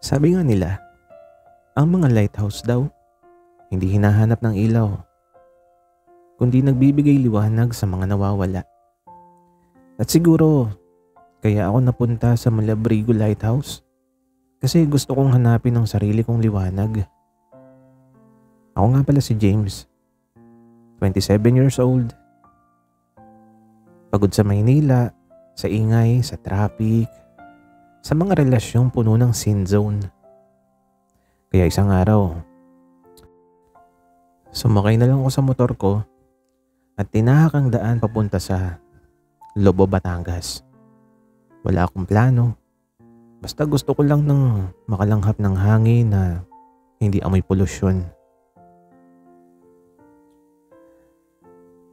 Sabi nga nila, ang mga lighthouse daw, hindi hinahanap ng ilaw, kundi nagbibigay liwanag sa mga nawawala. At siguro, kaya ako napunta sa Malabrigo Lighthouse kasi gusto kong hanapin ang sarili kong liwanag. Ako nga pala si James, 27 years old. Pagod sa Maynila, sa ingay, sa traffic, sa mga relasyong puno ng sin zone. Kaya isang araw, sumakay na lang ako sa motor ko at tinahak ang daan papunta sa Lobo, Batangas. Wala akong plano. Basta gusto ko lang ng makalanghap ng hangin na hindi amoy polusyon.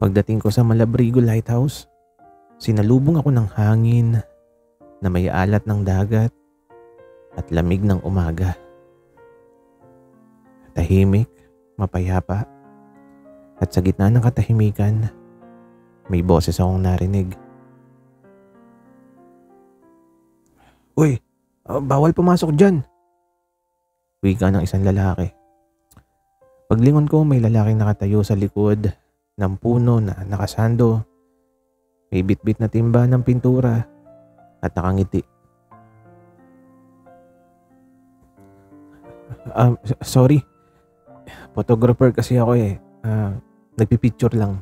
Pagdating ko sa Malabrigo Lighthouse, sinalubong ako ng hangin na may alat ng dagat at lamig ng umaga. Tahimik, mapayapa, at sa gitna ng katahimikan, may boses akong narinig. "Uy, bawal pumasok dyan!" Wika ng isang lalaki. Paglingon ko, may lalaking nakatayo sa likod ng puno na nakasando. May bitbit na timba ng pintura at nakangiti. Sorry. Photographer kasi ako eh. Nagpipicture lang."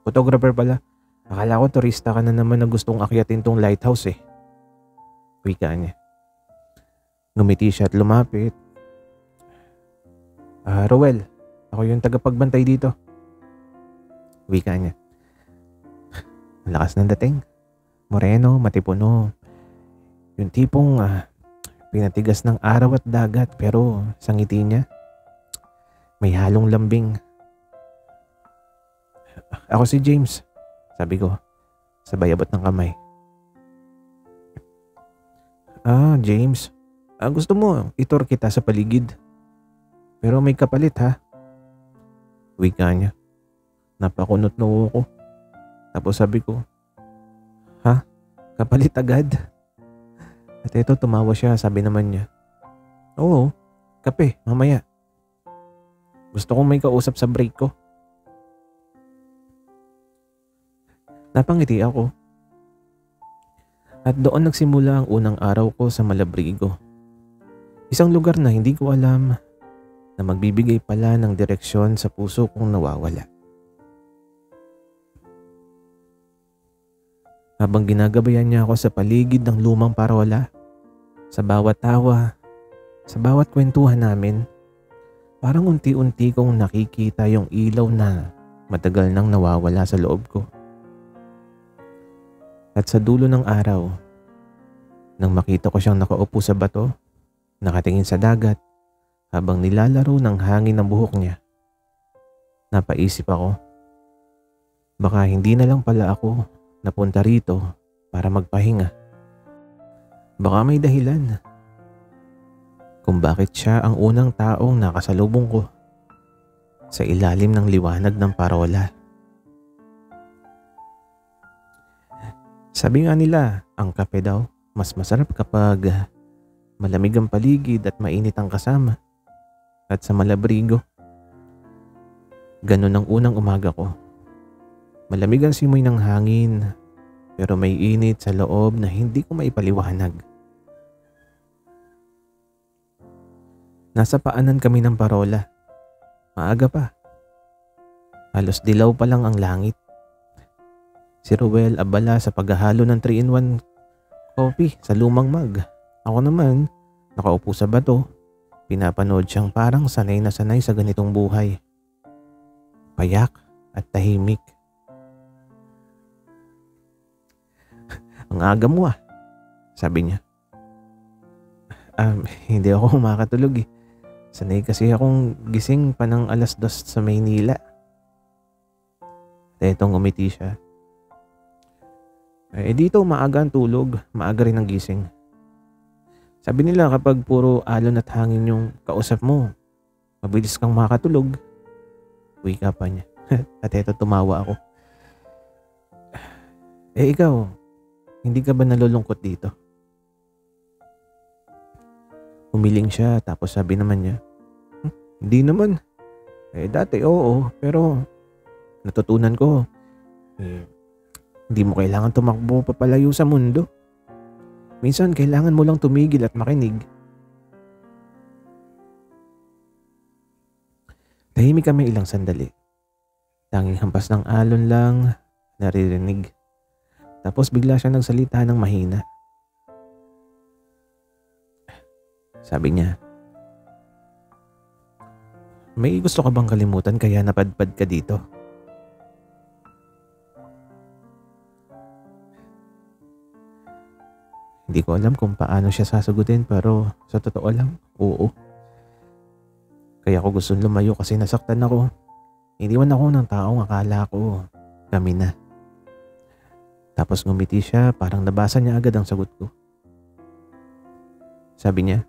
Photographer pala. Akala ko turista ka na naman na gustong akyatin tong lighthouse eh. Wika niya. Ngumiti siya at lumapit. "Rowel, ako yung tagapagbantay dito." Wika niya. Ang lakas ng dating. Moreno, matipuno. Yung tipong pinatigas ng araw at dagat pero sa ngiti niya, may halong lambing. "Ako si James," sabi ko, sabay abot ng kamay. James. Gusto mo itur kita sa paligid? Pero may kapalit ha." Wika niya. Napakunot noo ko. Tapos sabi ko, "Ha? Kapalit agad?" At eto tumawa siya, sabi naman niya, "Oo, kape, mamaya. Gusto kong may kausap sa break ko." Napangiti ako. At doon nagsimula ang unang araw ko sa Malabrigo. Isang lugar na hindi ko alam na magbibigay pala ng direksyon sa puso kong nawawala. Habang ginagabayan niya ako sa paligid ng lumang parola, sa bawat tawa, sa bawat kwentuhan namin, parang unti-unti kong nakikita yung ilaw na matagal nang nawawala sa loob ko. At sa dulo ng araw, nang makita ko siyang nakaupo sa bato, nakatingin sa dagat, habang nilalaro ng hangin ng buhok niya, napaisip ako, baka hindi na lang pala ako napunta rito para magpahinga. Baka may dahilan kung bakit siya ang unang taong nakasalubong ko sa ilalim ng liwanag ng parola. Sabi nga nila, ang kape daw mas masarap kapag malamig ang paligid at mainit ang kasama. At sa Malabrigo, ganun ang unang umaga ko. Malamig ang simoy ng hangin, pero may init sa loob na hindi ko maipaliwanag. Nasa paanan kami ng parola. Maaga pa. Halos dilaw pa lang ang langit. Si Rowel abala sa paghahalo ng 3-in-1 coffee sa lumang mug. Ako naman, nakaupo sa bato. Pinapanood siyang parang sanay na sanay sa ganitong buhay. Payak at tahimik. "Ang aga mo sabi niya. Hindi ako makatulog eh. Sanay kasi akong gising pa ng 2:00 sa Maynila." At etong umiti siya. Dito maaga ang tulog, maaga rin ang gising. Sabi nila kapag puro alon at hangin yung kausap mo, mabilis kang makatulog. Wika pa niya. At eto tumawa ako. Ikaw, hindi ka ba nalulungkot dito? Umiling siya tapos sabi naman niya, Hindi naman. Dati oo, pero natutunan ko, eh, hindi mo kailangan tumakbo papalayo sa mundo. Minsan kailangan mo lang tumigil at makinig. Tahimik kami ilang sandali. Tanging hampas ng alon lang naririnig. Tapos bigla siya nagsalita ng mahina. Sabi niya, May gusto ka bang kalimutan kaya napadpad ka dito? Hindi ko alam kung paano siya sasagutin pero sa totoo lang, oo. Kaya ako gusto lumayo kasi nasaktan ako. Iniwan ako ng taong akala ko kami na. Tapos ngumiti siya, parang nabasa niya agad ang sagot ko. Sabi niya,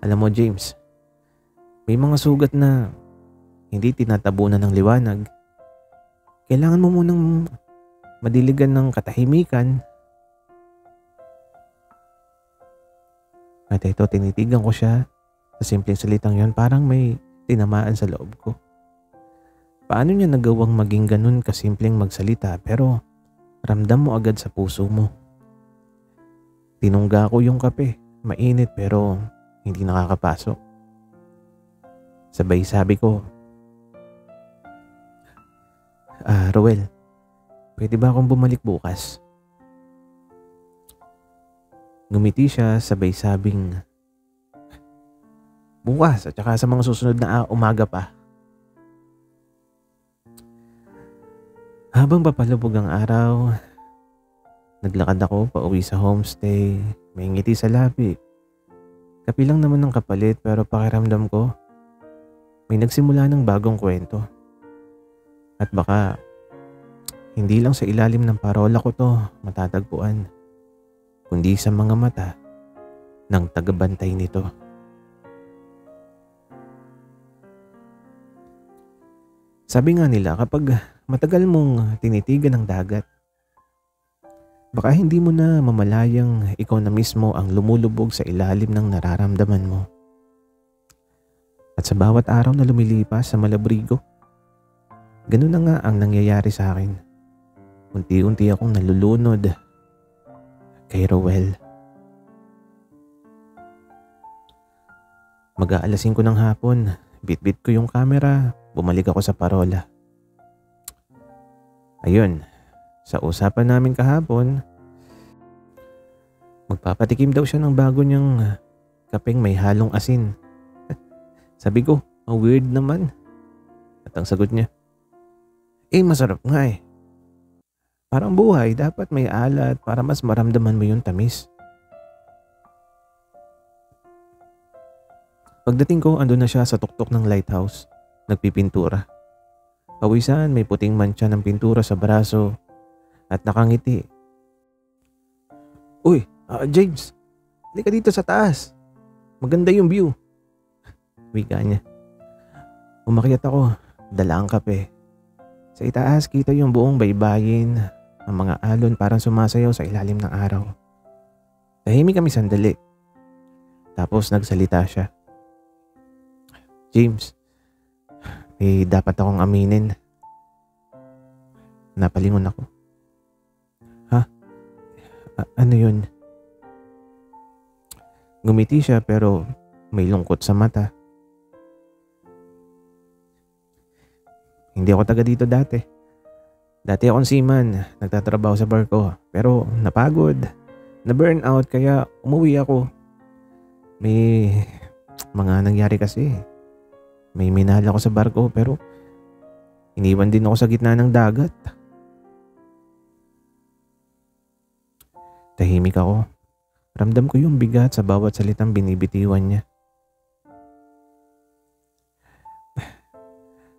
Alam mo James, may mga sugat na hindi tinatabunan ng liwanag. Kailangan mo munang madiligan ng katahimikan. At ito, tinitigan ko siya. Sa simpleng salitang yon, parang may tinamaan sa loob ko. Paano niya nagawang maging ganun kasimpleng magsalita pero ramdam mo agad sa puso mo. Tinungga ko yung kape. Mainit pero hindi nakakapasok. Sabay sabi ko, Roel, pwede ba akong bumalik bukas? Ngumiti siya sabay sabing, bukas at saka sa mga susunod na umaga pa. Habang papalubog ang araw, naglakad ako pauwi sa homestay, may ngiti sa labi. Kapilang naman ng kapalit pero pakiramdam ko, may nagsimula ng bagong kwento. At baka, hindi lang sa ilalim ng parola ko to matatagpuan, kundi sa mga mata ng tagabantay nito. Sabi nga nila kapag matagal mong tinitigan ang dagat, baka hindi mo na mamalayang ikaw na mismo ang lumulubog sa ilalim ng nararamdaman mo. At sa bawat araw na lumilipas sa Malabrigo, ganun na nga ang nangyayari sa akin. Unti-unti akong nalulunod kay Roel. Mag-aalas 5 ng hapon, bit-bit ko yung camera, bumalik ako sa parola. Ayun, sa usapan namin kahapon, magpapatikim daw siya ng bago niyang kapeng may halong asin. Sabi ko, weird naman. At ang sagot niya, masarap nga eh. Parang buhay, dapat may alat para mas maramdaman mo yung tamis. Pagdating ko, andun na siya sa tuktok ng lighthouse, nagpipintura. Pawisan, may puting mantsa ng pintura sa braso at nakangiti. Uy, James, halika dito sa taas. Maganda yung view. Wika niya. Umakyat ako, dala ang kape. Sa itaas, kita yung buong baybayin, ang mga alon parang sumasayaw sa ilalim ng araw. Tahimik kami sandali. Tapos nagsalita siya. James, dapat akong aminin. Napalingon ako. Ha? Ano yun? Ngumiti siya pero may lungkot sa mata. Hindi ako taga dito dati. Dati akong seaman, nagtatrabaho sa barko. Pero napagod, na-burn out kaya umuwi ako. May mga nangyari kasi. May minahal ako sa barko pero iniwan din ako sa gitna ng dagat. Tahimik ako. Ramdam ko yung bigat sa bawat salitang binibitiwan niya.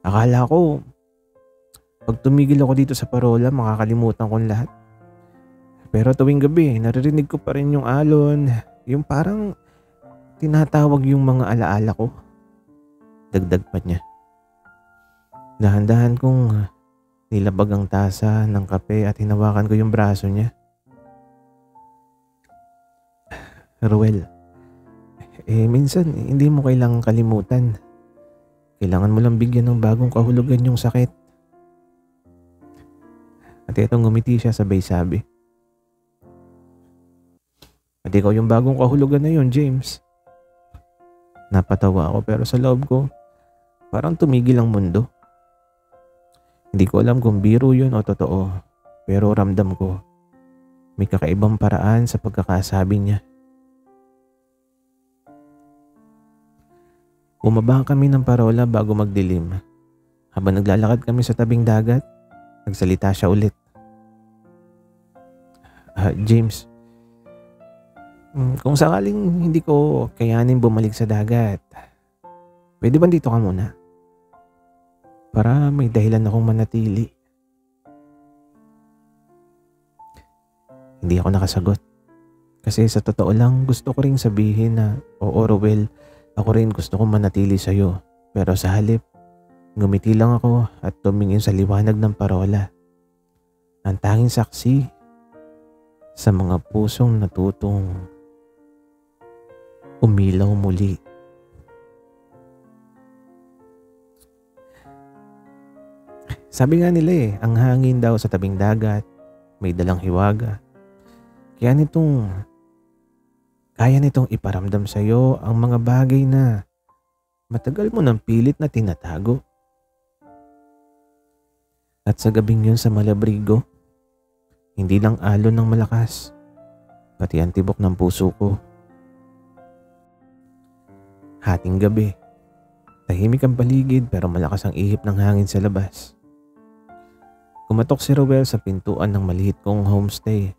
Akala ko, pag tumigil ako dito sa parola, makakalimutan ko lahat. Pero tuwing gabi, naririnig ko pa rin yung alon, yung parang tinatawag yung mga alaala ko. Dagdag pa niya. Dahan-dahan kong nilabag ang tasa ng kape at hinawakan ko yung braso niya. Roel, Minsan hindi mo kailangang kalimutan. Kailangan mo lang bigyan ng bagong kahulugan yung sakit. At etong ngumiti siya sabay sabi, "At ikaw yung bagong kahulugan na yun, James." Napatawa ako pero sa loob ko, parang tumigil ang mundo. Hindi ko alam kung biro yun o totoo, pero ramdam ko may kakaibang paraan sa pagkakasabi niya. Bumaba kami ng parola bago magdilim. Habang naglalakad kami sa tabing dagat, nagsalita siya ulit. James, kung sakaling hindi ko kayanin bumalik sa dagat, pwede ba dito ka muna? Para may dahilan akong manatili." Hindi ako nakasagot. Kasi sa totoo lang gusto ko ring sabihin na, "Oo Rowel, ako rin gusto kong manatili sa'yo." Pero sa halip, ngumiti lang ako at tumingin sa liwanag ng parola. Ang tanging saksi sa mga pusong natutong umilaw muli. Sabi nga nila ang hangin daw sa tabing dagat may dalang hiwaga. Kaya kaya nitong iparamdam sa iyo ang mga bagay na matagal mo nang pilit na tinatago. At sa gabing yun sa Malabrigo, hindi lang alon ng malakas, pati ang tibok ng puso ko. Hating gabi, tahimik ang paligid pero malakas ang ihip ng hangin sa labas. Kumatok si Rowel sa pintuan ng maliit kong homestay.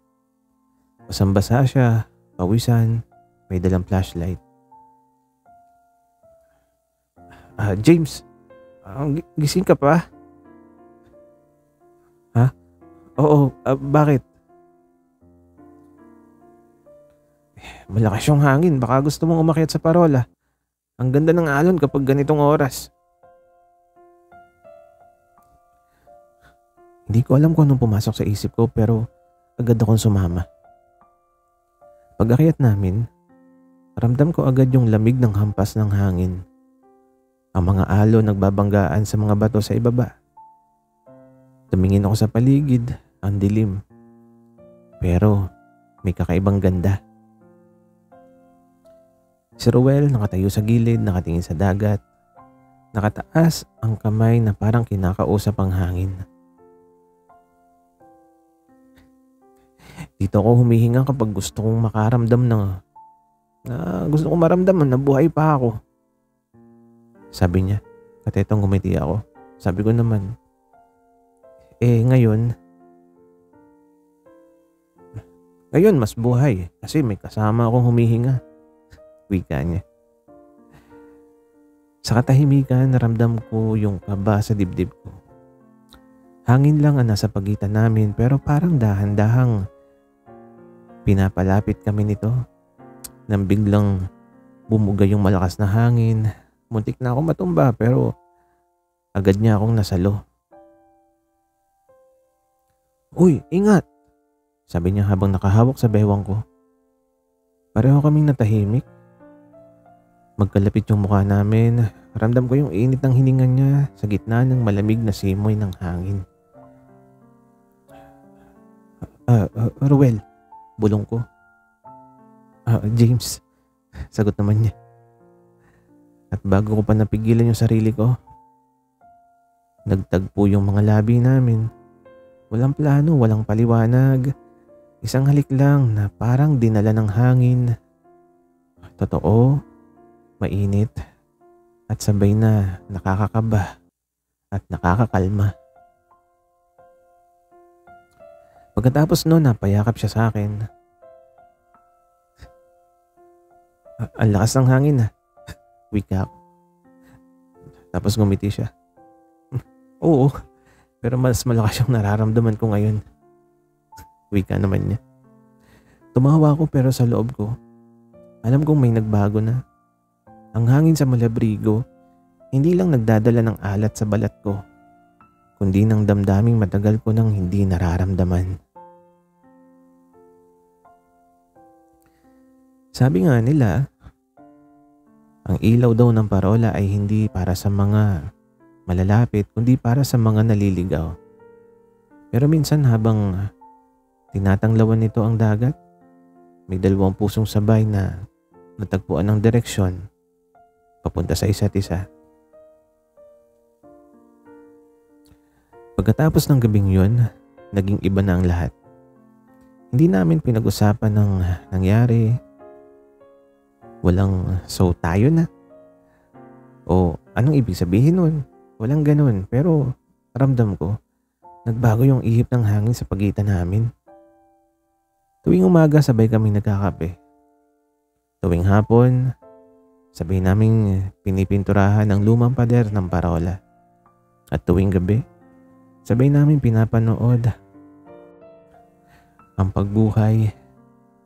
Basang-basa siya, pawisan, may dalang flashlight. James, gising ka pa? Ha? Oo, bakit? Malakas yung hangin, baka gusto mong umakyat sa parola. Ang ganda ng alon kapag ganitong oras. Hindi ko alam kung anong pumasok sa isip ko pero agad akong sumama. Pag-akyat namin, ramdam ko agad yung lamig ng hampas ng hangin. Ang mga alon nagbabanggaan sa mga bato sa ibaba. Tumingin ako sa paligid, ang dilim. Pero may kakaibang ganda. Si Rowel nakatayo sa gilid, nakatingin sa dagat. Nakataas ang kamay na parang kinakausap ang hangin. Dito ako humihinga kapag gusto kong makaramdam na gusto kong maramdaman na buhay pa ako. Sabi niya, at etong ngumiti ako. Sabi ko naman, ngayon mas buhay kasi may kasama akong humihinga. Wika niya. Sa katahimikan, naramdam ko yung kaba sa dibdib ko. Hangin lang ang nasa pagitan namin pero parang dahan-dahang pinapalapit kami nito. Nang biglang bumuga yung malakas na hangin. Muntik na akong matumba pero agad niya akong nasalo. "Uy, ingat!" Sabi niya habang nakahawak sa bewang ko. Pareho kaming natahimik. Magkalapit yung mukha namin. Ramdam ko yung init ng hininga niya sa gitna ng malamig na simoy ng hangin. Rowel, bulong ko. James, sagot naman niya. At bago ko pa napigilan yung sarili ko, nagtagpo yung mga labi namin. Walang plano, walang paliwanag. Isang halik lang na parang dinala ng hangin. Totoo, mainit, at sabay na nakakakaba at nakakakalma. Pagkatapos noon, napayakap siya sa akin. Ang lakas ng hangin wika ako. Tapos ngumiti siya. Oo, pero mas malakas yung nararamdaman ko ngayon. Wika naman niya. Tumawa ako pero sa loob ko, alam kong may nagbago na. Ang hangin sa Malabrigo, hindi lang nagdadala ng alat sa balat ko, kundi ng damdaming matagal ko nang hindi nararamdaman. Sabi nga nila, Ang ilaw daw ng parola ay hindi para sa mga malalapit kundi para sa mga naliligaw. Pero minsan habang tinatanglawan nito ang dagat, may dalawang pusong sabay na natagpuan ng direksyon papunta sa isa't isa. Pagkatapos ng gabing yun, naging iba na ang lahat. Hindi namin pinag-usapan ng nangyari. Walang so tayo na. O anong ibig sabihin nun? Walang ganun. Pero ramdam ko, nagbago yung ihip ng hangin sa pagitan namin. Tuwing umaga sabay kaming nagkakape. Tuwing hapon, sabay naming pinipinturahan ang lumang pader ng parola. At tuwing gabi, sabay namin pinapanood ang pagbuhay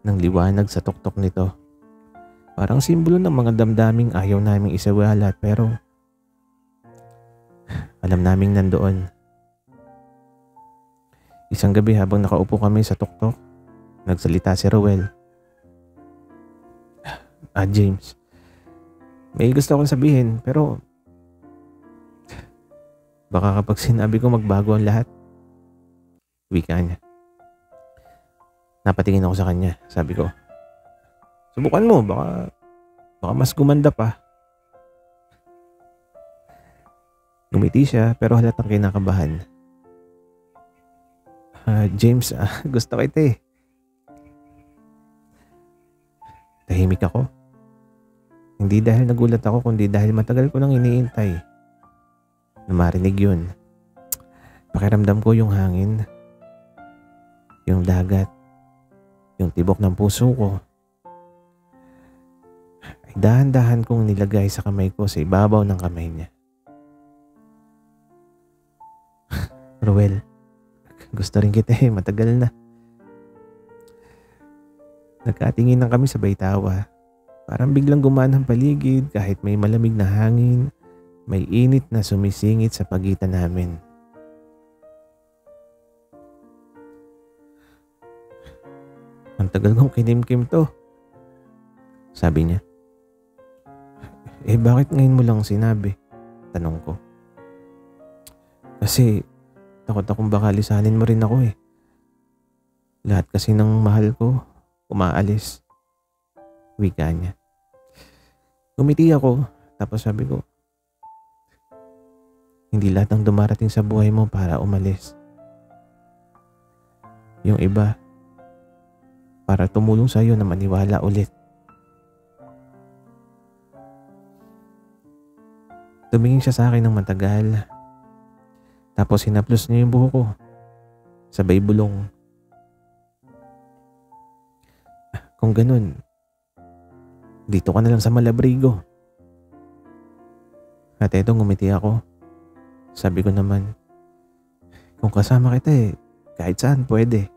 ng liwanag sa tuktok nito. Parang simbolo ng mga damdaming ayaw naming isawalat pero alam naming nandoon. Isang gabi habang nakaupo kami sa tuktok, nagsalita si Rowel. James, may gusto akong sabihin pero baka kapag sinabi ko magbago ang lahat. Wika niya. Napatingin ako sa kanya. Sabi ko, subukan mo, baka mas gumanda pa. Ngumiti siya pero halatang kinakabahan. James, gusto kita eh. Tahimik ako. Hindi dahil nagulat ako kundi dahil matagal ko nang iniintay na marinig yun. Pakiramdam ko yung hangin, yung dagat, yung tibok ng puso ko. Ay dahan-dahan kong nilagay sa kamay ko sa ibabaw ng kamay niya. Rowel, gusto rin kita eh, matagal na. Nagkatingin lang kami sabay tawa. Parang biglang gumana ang paligid kahit may malamig na hangin, may init na sumisingit sa pagitan namin. Ang tagal kong kinimkim to, sabi niya. Bakit ngayon mo lang sinabi? Tanong ko. Kasi takot akong baka lisanin mo rin ako eh. Lahat kasi ng mahal ko, umaalis. Wika niya. Gumiti ako, tapos sabi ko, hindi lahat ng dumarating sa buhay mo para umalis. Yung iba, para tumulong sa iyo na maniwala ulit. Tumingin siya sa akin ng matagal. Tapos hinaplos niya yung buhok ko. Sabay bulong. Kung ganun, dito ka na lang sa Malabrigo. At eto ngumiti ako. Sabi ko naman, kung kasama kita eh, kahit saan pwede.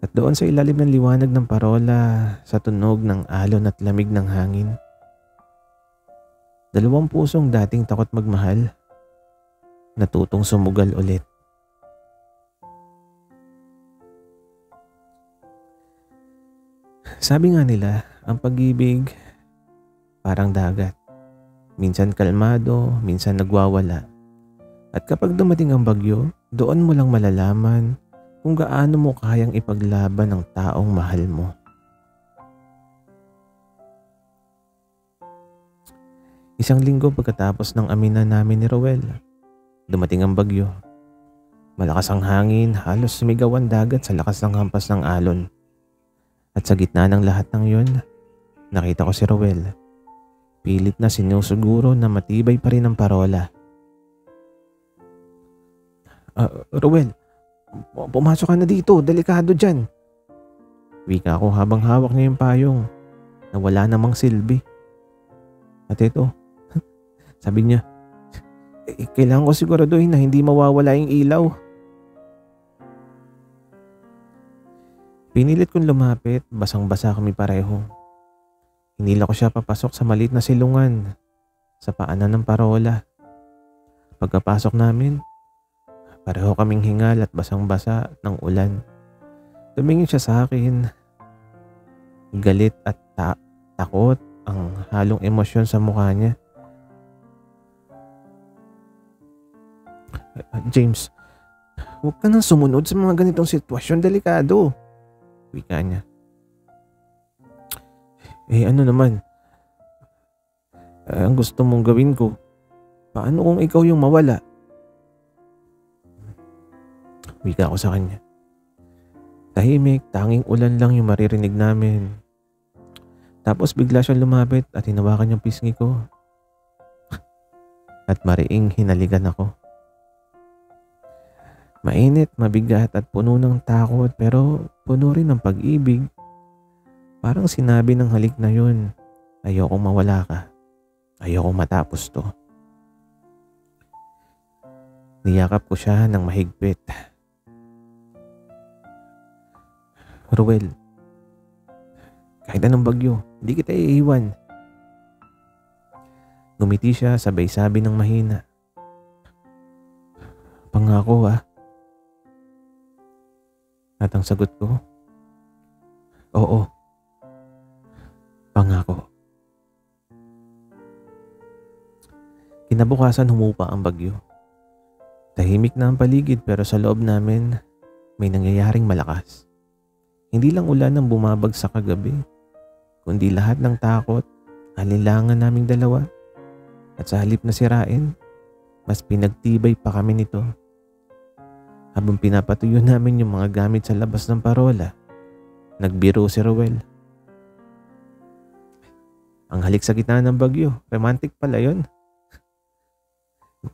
At doon sa ilalim ng liwanag ng parola, sa tunog ng alon at lamig ng hangin, dalawang pusong dating takot magmahal, natutong sumugal ulit. Sabi nga nila, ang pag-ibig parang dagat. Minsan kalmado, minsan nagwawala. At kapag dumating ang bagyo, doon mo lang malalaman kung gaano mo kayang ipaglaban ang taong mahal mo. Isang linggo pagkatapos ng aminan namin ni Rowel, dumating ang bagyo. Malakas ang hangin, halos sumigaw ang dagat sa lakas ng hampas ng alon. At sa gitna ng lahat ng yun, nakita ko si Rowel. Pilit na sinusuguro na matibay pa rin ang parola. Rowel, pumasok ka na dito, delikado dyan. Wika ako habang hawak niya yung payong na wala namang silbi. At ito, sabi niya, kailangan ko siguraduhin na hindi mawawala yung ilaw. Pinilit kong lumapit, basang-basa kami pareho. Hinila ko siya papasok sa maliit na silungan sa paanan ng parola. Pagkapasok namin, pareho kaming hingal at basang-basa ng ulan. Tumingin siya sa akin, galit at takot ang halong emosyon sa mukha niya. James, huwag ka nang sumunod sa mga ganitong sitwasyon, delikado. Wika niya. Ano naman? Ang gusto mong gawin ko, paano kung ikaw yung mawala? Wika ko sa kanya. Tahimik, tanging ulan lang yung maririnig namin. Tapos bigla siyang lumapit at hinawakan yung pisngi ko. At mariing hinalikan ako. Mainit, mabigat at puno ng takot pero puno rin ng pag-ibig. Parang sinabi ng halik na yun, ayokong mawala ka. Ayokong matapos to. Niyakap ko siya ng mahigpit. Ruel, kahit anong bagyo, hindi kita iiwan. Ngumiti siya sabay sabi ng mahina. Pangako ah. At ang sagot ko, oo, pangako. Kinabukasan humupa ang bagyo. Tahimik na ang paligid pero sa loob namin may nangyayaring malakas. Hindi lang ulan ang bumabagsak kagabi, kundi lahat ng takot, alinlangan naming dalawa. At sa halip na sirain, mas pinagtibay pa kami nito. Habang pinapatuyo namin yung mga gamit sa labas ng parola, nagbiro si Ruel. Ang halik sa gitna ng bagyo, romantic pala yun.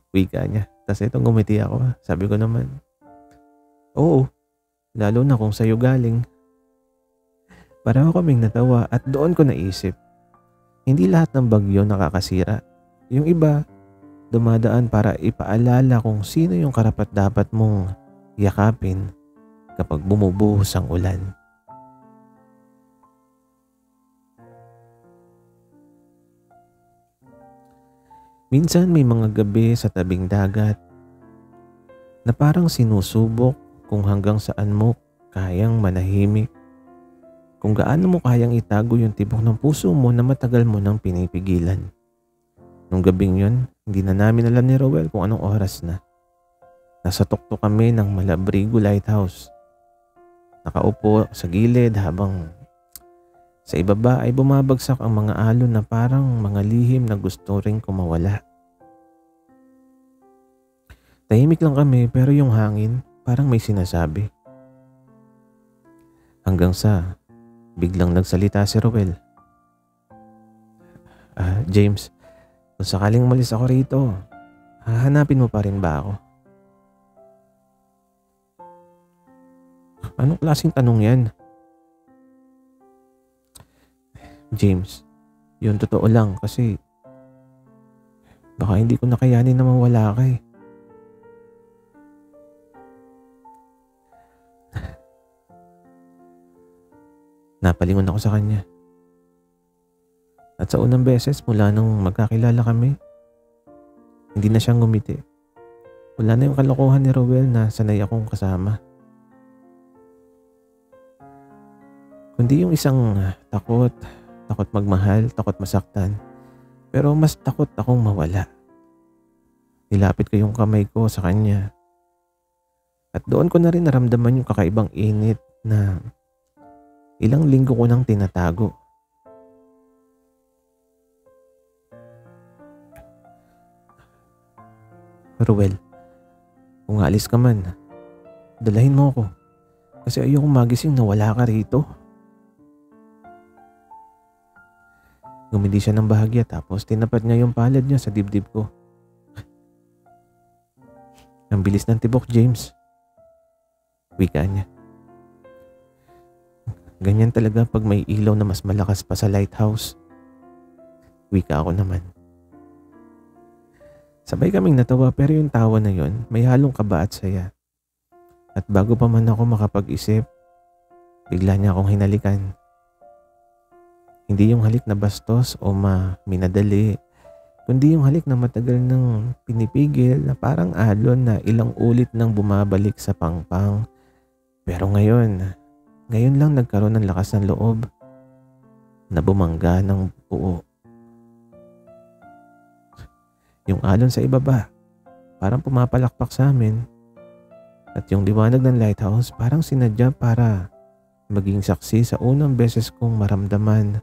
Wika niya. Tapos itong ngumiti ako. Sabi ko naman, oo, lalo na kung sa'yo galing. Pareho kaming natawa at doon ko naisip, hindi lahat ng bagyo nakakasira. Yung iba, dumadaan para ipaalala kung sino yung karapat-dapat mong yakapin kapag bumubuhos ang ulan. Minsan may mga gabi sa tabing dagat na parang sinusubok kung hanggang saan mo kayang manahimik. Kung gaano mo kayang itago yung tibok ng puso mo na matagal mo nang pinipigilan. Nung gabing yun, hindi na namin alam ni Ruel kung anong oras na. Nasa tuktok kami ng Malabrigo Lighthouse. Nakaupo sa gilid habang sa ibaba ay bumabagsak ang mga alon na parang mga lihim na gusto ring kumawala. Tahimik lang kami pero yung hangin parang may sinasabi. Hanggang sa biglang nagsalita si Ruel. James, kung sakaling umalis ako rito, hahanapin mo pa rin ba ako? Anong klaseng tanong yan? James, yun totoo lang kasi baka hindi ko nakayanin na mawala ka eh. Napalingon ako sa kanya. At sa unang beses mula nung magkakilala kami, hindi na siyang ngumiti. Wala na yung kalokohan ni Ruel na sanay akong kasama. Kundi yung isang takot magmahal, takot masaktan. Pero mas takot akong mawala. Nilapit ko yung kamay ko sa kanya. At doon ko na rin naramdaman yung kakaibang init na ilang linggo ko nang tinatago. Ruel, kung aalis ka man, dalahin mo ako. Kasi ayokong magising na wala ka rito. Ngumiti siya ng bahagya tapos tinapat niya yung palad niya sa dibdib ko. Ang bilis ng tibok, James. Wika niya. Ganyan talaga pag may ilaw na mas malakas pa sa lighthouse. Wika ako naman. Sabay kaming natawa pero yung tawa na yon may halong kaba at saya. At bago pa man ako makapag-isip, bigla niya akong hinalikan. Hindi yung halik na bastos o minadali, kundi yung halik na matagal nang pinipigil na parang alon na ilang ulit nang bumabalik sa pangpang. Pero ngayon lang nagkaroon ng lakas ng loob. na bumangga ng buo. Yung alon sa ibaba parang pumapalakpak sa amin at yung liwanag ng lighthouse parang sinadya para maging saksi sa unang beses kong maramdaman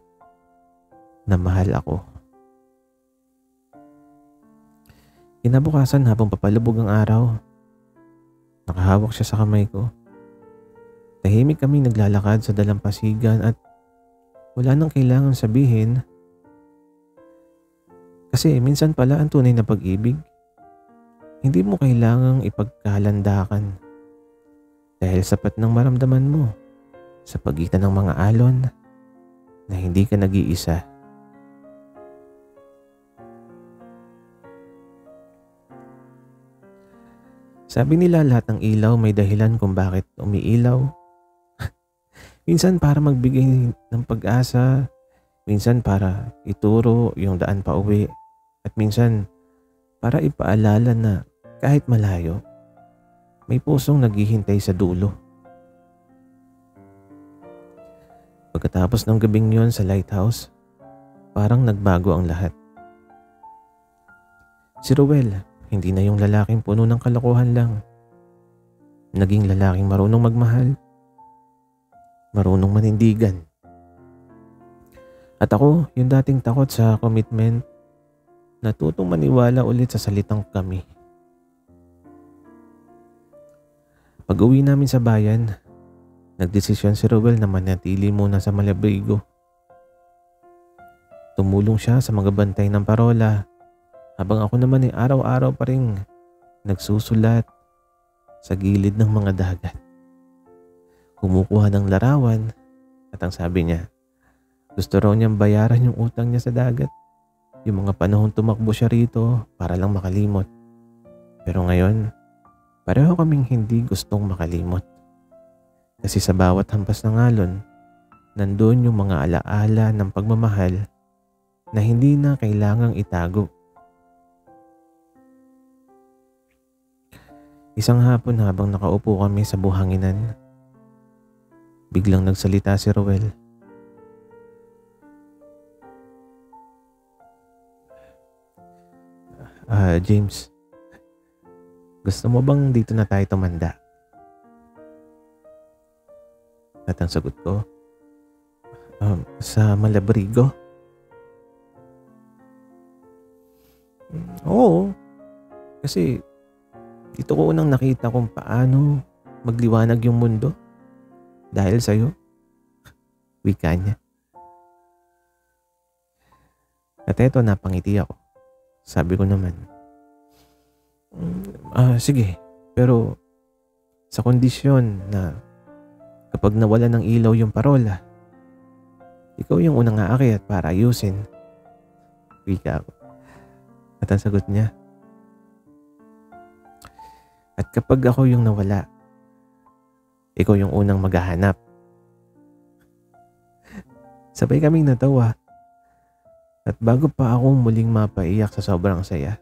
na mahal ako. Kinabukasan habang papalubog ang araw, nakahawak siya sa kamay ko. Tahimik kaming naglalakad sa dalampasigan at wala nang kailangan sabihin. Kasi minsan pala ang tunay na pag-ibig, hindi mo kailangang ipagkalandakan dahil sapat ng maramdaman mo sa pagitan ng mga alon na hindi ka nag-iisa. Sabi nila lahat ng ilaw may dahilan kung bakit umiilaw. Minsan para magbigay ng pag-asa, minsan para ituro yung daan pa uwi, at minsan para ipaalala na kahit malayo, may pusong naghihintay sa dulo. Pagkatapos ng gabing yon sa lighthouse, parang nagbago ang lahat. Si Ruel, hindi na yung lalaking puno ng kalokohan lang. Naging lalaking marunong magmahal, marunong manindigan. At ako, yung dating takot sa commitment, natutong maniwala ulit sa salitang kami. Pag-uwi namin sa bayan, nagdesisyon si Ruel na manatili muna sa Malabrigo. Tumulong siya sa mga bantay ng parola, habang ako naman ay araw-araw pa rin nagsusulat sa gilid ng mga dagat. Kumukuha ng larawan at ang sabi niya, gusto raw niyang bayaran yung utang niya sa dagat. Yung mga panahon tumakbo siya rito para lang makalimot. Pero ngayon, pareho kaming hindi gustong makalimot. Kasi sa bawat hampas ng alon, nandun yung mga alaala ng pagmamahal na hindi na kailangang itago. Isang hapon habang nakaupo kami sa buhanginan, biglang nagsalita si Ruel. James, gusto mo bang dito na tayo tumanda? At ang sagot ko, sa Malabrigo? Oo, kasi dito ko unang nakita kung paano magliwanag yung mundo dahil sa'yo. Wika niya. At eto, napangiti ako. Sabi ko naman, sige, pero sa kondisyon na kapag nawala ng ilaw yung parola, ikaw yung unang aakyat para ayusin. Wika ako. At ang sagot niya, at kapag ako yung nawala, ikaw yung unang maghahanap. Sabay kaming natawa. At bago pa akong muling mapaiyak sa sobrang saya,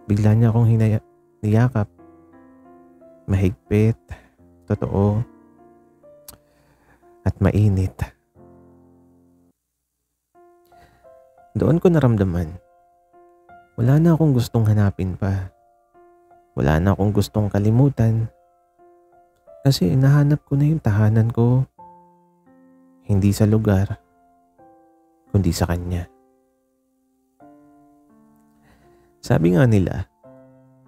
bigla niya akong niyakap. Mahigpit, totoo, at mainit. Doon ko naramdaman, wala na akong gustong hanapin pa. Wala na akong gustong kalimutan. Kasi nahanap ko na yung tahanan ko. Hindi sa lugar, kundi sa kanya. Sabi nga nila,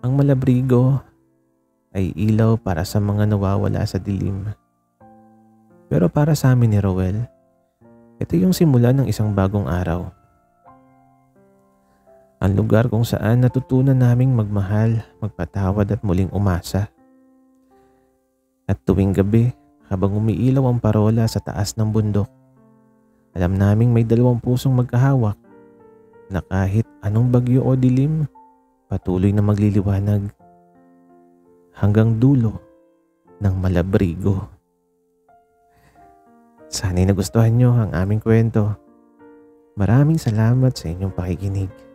ang Malabrigo ay ilaw para sa mga nawawala sa dilim. Pero para sa amin ni Roel, ito yung simula ng isang bagong araw. Ang lugar kung saan natutunan naming magmahal, magpatawad at muling umasa. At tuwing gabi, habang umiilaw ang parola sa taas ng bundok, alam naming may dalawang pusong magkahawak na kahit anong bagyo o dilim, patuloy na magliliwanag hanggang dulo ng Malabrigo. Sana'y nagustuhan nyo ang aming kwento. Maraming salamat sa inyong pakikinig.